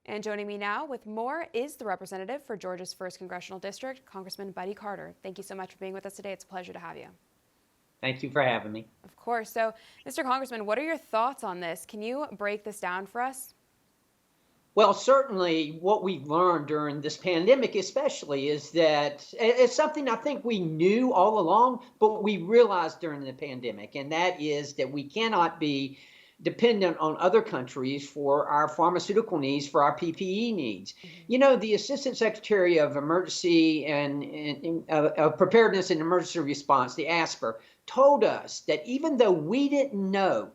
And joining me now with more is the representative for Georgia's 1st Congressional District, Congressman Buddy Carter. Thank you so much for being with us today. It's a pleasure to have you. Thank you for having me. Of course. So, Mr. Congressman, what are your thoughts on this? Can you break this down for us? Well, certainly what we've learned during this pandemic especially is that it's something I think we knew all along, but we realized during the pandemic, and that is that we cannot be dependent on other countries for our pharmaceutical needs, for our PPE needs. You know, the Assistant Secretary of Emergency and Preparedness and Emergency Response, the ASPR, told us that even though we didn't know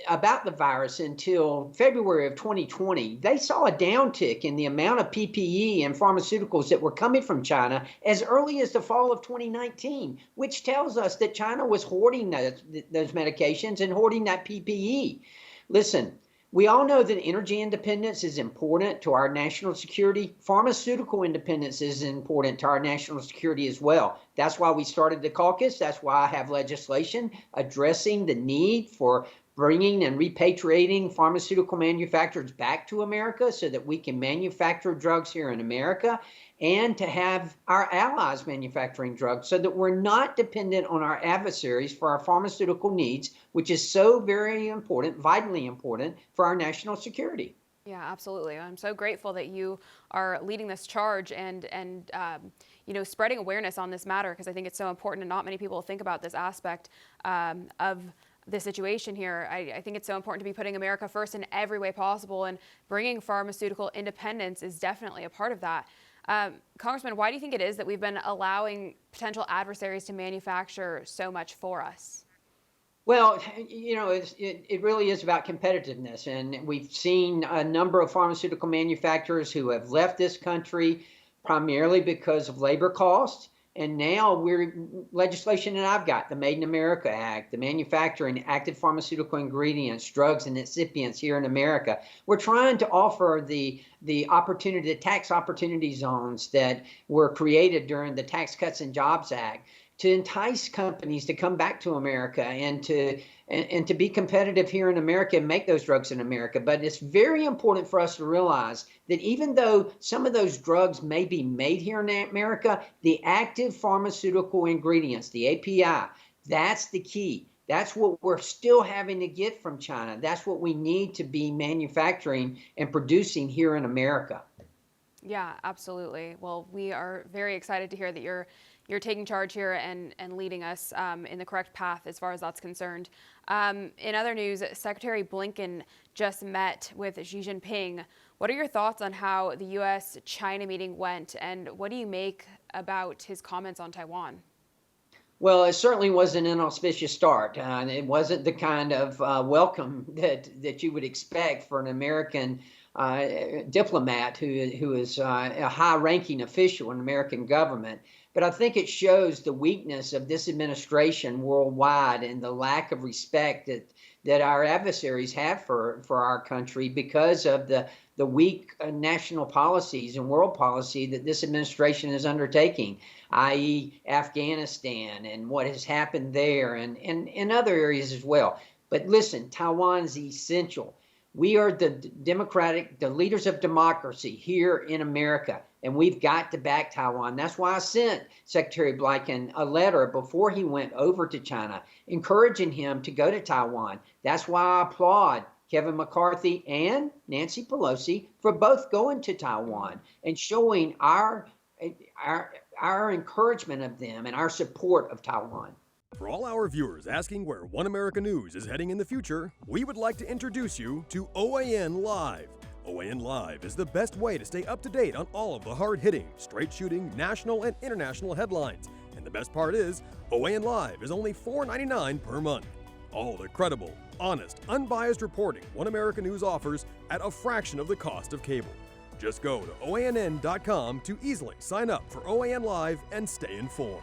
about the virus until February of 2020, they saw a downtick in the amount of PPE and pharmaceuticals that were coming from China as early as the fall of 2019, which tells us that China was hoarding those medications and hoarding that PPE. Listen, we all know that energy independence is important to our national security. Pharmaceutical independence is important to our national security as well. That's why we started the caucus. That's why I have legislation addressing the need for bringing and repatriating pharmaceutical manufacturers back to America so that we can manufacture drugs here in America and to have our allies manufacturing drugs so that we're not dependent on our adversaries for our pharmaceutical needs, which is so very important, vitally important for our national security. Yeah, absolutely. I'm so grateful that you are leading this charge and spreading awareness on this matter, because I think it's so important and not many people think about this aspect of the situation here. I think it's so important to be putting America first in every way possible, and bringing pharmaceutical independence is definitely a part of that. Congressman, why do you think it is that we've been allowing potential adversaries to manufacture so much for us? Well, you know, it really is about competitiveness. And we've seen a number of pharmaceutical manufacturers who have left this country primarily because of labor costs. And now legislation that I've got, the Made in America Act, the manufacturing active pharmaceutical ingredients, drugs, and excipients here in America. We're trying to offer the opportunity, the tax opportunity zones that were created during the Tax Cuts and Jobs Act to entice companies to come back to America and to be competitive here in America and make those drugs in America. But it's very important for us to realize that even though some of those drugs may be made here in America, the active pharmaceutical ingredients, the API, that's the key. That's what we're still having to get from China. That's what we need to be manufacturing and producing here in America. Yeah, absolutely. Well, we are very excited to hear that you're taking charge here and leading us in the correct path as far as that's concerned. In other news, Secretary Blinken just met with Xi Jinping. What are your thoughts on how the U.S.-China meeting went, and what do you make about his comments on Taiwan? Well, it certainly was an inauspicious start. It wasn't the kind of welcome that you would expect for an American diplomat who is a high-ranking official in the American government. But I think it shows the weakness of this administration worldwide and the lack of respect that our adversaries have for our country because of the weak national policies and world policy that this administration is undertaking, i.e. Afghanistan and what has happened there and in other areas as well. But listen, Taiwan is essential. We are the leaders of democracy here in America, and we've got to back Taiwan. That's why I sent Secretary Blinken a letter before he went over to China, encouraging him to go to Taiwan. That's why I applaud Kevin McCarthy and Nancy Pelosi for both going to Taiwan and showing our encouragement of them and our support of Taiwan. For all our viewers asking where One America News is heading in the future, we would like to introduce you to OAN Live. OAN Live is the best way to stay up to date on all of the hard-hitting, straight-shooting, national and international headlines. And the best part is, OAN Live is only $4.99 per month. All the credible, honest, unbiased reporting One America News offers at a fraction of the cost of cable. Just go to OANN.com to easily sign up for OAN Live and stay informed.